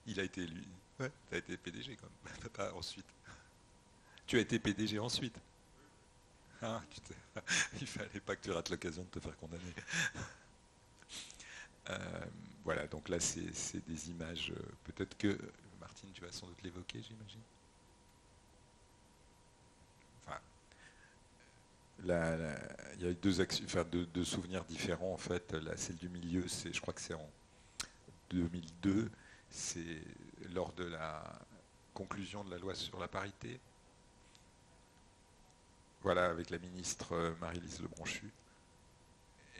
Il a été élu. Ouais, tu as été PDG quand même. Pas ensuite. Tu as été PDG ensuite. Ah, il fallait pas que tu rates l'occasion de te faire condamner. Voilà, donc là, c'est des images. Peut-être que, Martine, tu vas sans doute l'évoquer, j'imagine. Enfin, il y a eu deux souvenirs différents, en fait. La, celle du milieu, je crois que c'est en 2002. C'est lors de la conclusion de la loi sur la parité. Voilà, avec la ministre Marie-Lise Lebranchu.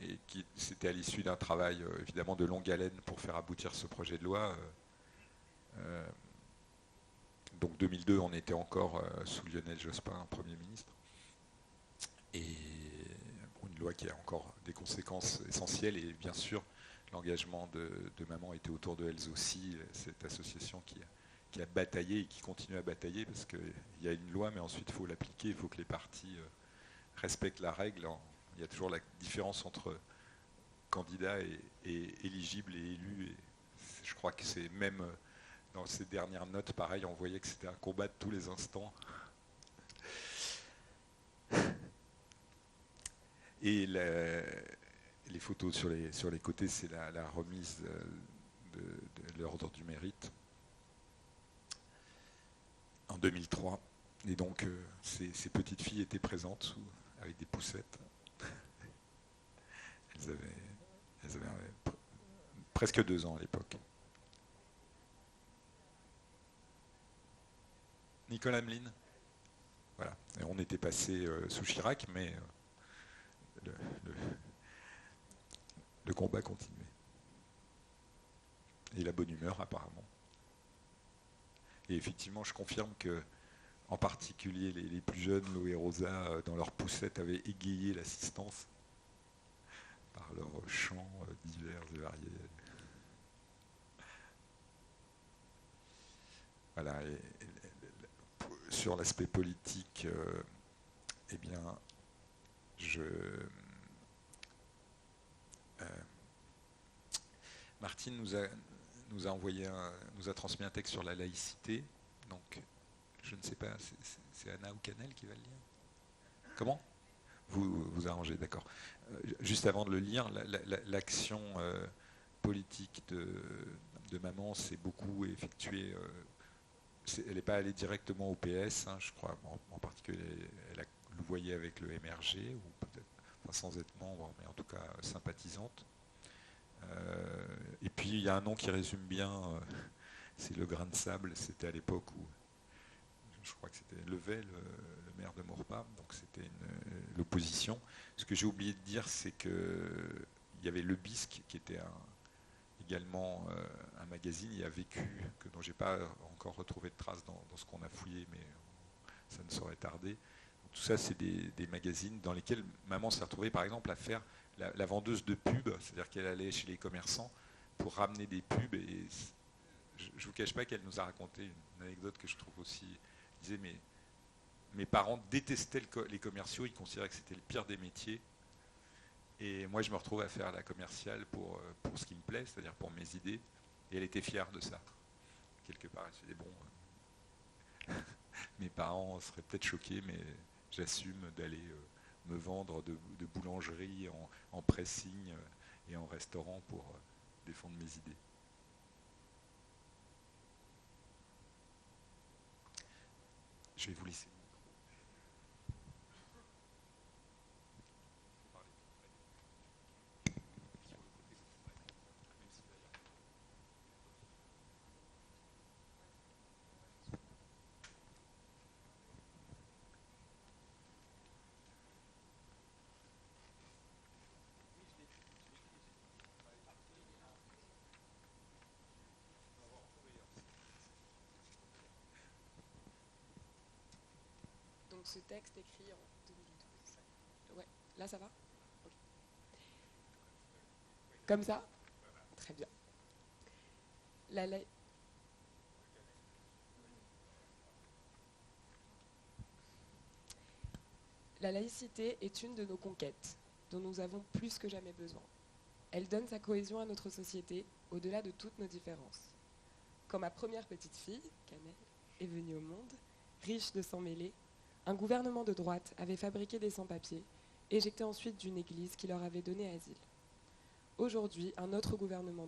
Et c'était à l'issue d'un travail évidemment de longue haleine pour faire aboutir ce projet de loi. Euh, donc 2002, on était encore sous Lionel Jospin, Premier ministre. Et bon, une loi qui a encore des conséquences essentielles. Et bien sûr, l'engagement de Maman était autour de Elles aussi, cette association qui a bataillé et qui continue à batailler, parce qu'il y a une loi, mais ensuite il faut l'appliquer, il faut que les partis respectent la règle. Il y a toujours la différence entre candidat et éligible et élu. Et je crois que c'est même dans ces dernières notes, pareil, on voyait que c'était un combat de tous les instants. Et les photos sur les côtés, c'est la remise de l'ordre du mérite en 2003. Et donc, ces petites filles étaient présentes avec des poussettes. Elles avaient presque 2 ans à l'époque. Nicole Hamelin. Voilà. Et on était passé sous Chirac, mais le, le, le combat continuait. Et la bonne humeur, apparemment. Et effectivement, je confirme que, en particulier, les plus jeunes, Lo et Rosa, dans leur poussette, avaient égayé l'assistance par leurs chants divers et variés. Voilà. Et sur l'aspect politique, eh bien, Martine nous a transmis un texte sur la laïcité. Donc, je ne sais pas, c'est Anna ou Canel qui va le lire. Comment ? Vous arrangez, d'accord. Juste avant de le lire, l'action politique de Maman s'est beaucoup effectuée. Elle n'est pas allée directement au PS, hein, je crois. En particulier, elle a louvoyé avec le MRG, ou peut-être, enfin, sans être membre, mais en tout cas sympathisante. Et puis il y a un nom qui résume bien, c'est le grain de sable. C'était à l'époque où je crois que c'était Levet, le maire de Maurepas, donc c'était l'opposition. Ce que j'ai oublié de dire, c'est qu'il y avait Le Bisque, qui était également un magazine, il a vécu, dont j'ai pas encore retrouvé de traces dans ce qu'on a fouillé, mais ça ne saurait tarder. Donc, tout ça, c'est des magazines dans lesquels Maman s'est retrouvée, par exemple, à faire la vendeuse de pubs, c'est-à-dire qu'elle allait chez les commerçants pour ramener des pubs. Et je ne vous cache pas qu'elle nous a raconté une anecdote que je trouve aussi. Elle disait, mais mes parents détestaient les commerciaux, ils considéraient que c'était le pire des métiers. Et moi, je me retrouve à faire la commerciale pour ce qui me plaît, c'est-à-dire pour mes idées. Et elle était fière de ça. Quelque part, elle se disait, bon, mes parents seraient peut-être choqués, mais j'assume d'aller me vendre de boulangerie en pressing et en restaurant pour défendre mes idées. Je vais vous laisser. Donc ce texte écrit en 2012. Ouais, là ça va okay. Comme ça. Très bien. La laïcité est une de nos conquêtes, dont nous avons plus que jamais besoin. Elle donne sa cohésion à notre société, au-delà de toutes nos différences. Quand ma première petite fille, Cannelle, est venue au monde, riche de sang mêlé, un gouvernement de droite avait fabriqué des sans-papiers, éjectés ensuite d'une église qui leur avait donné asile. Aujourd'hui, un autre gouvernement de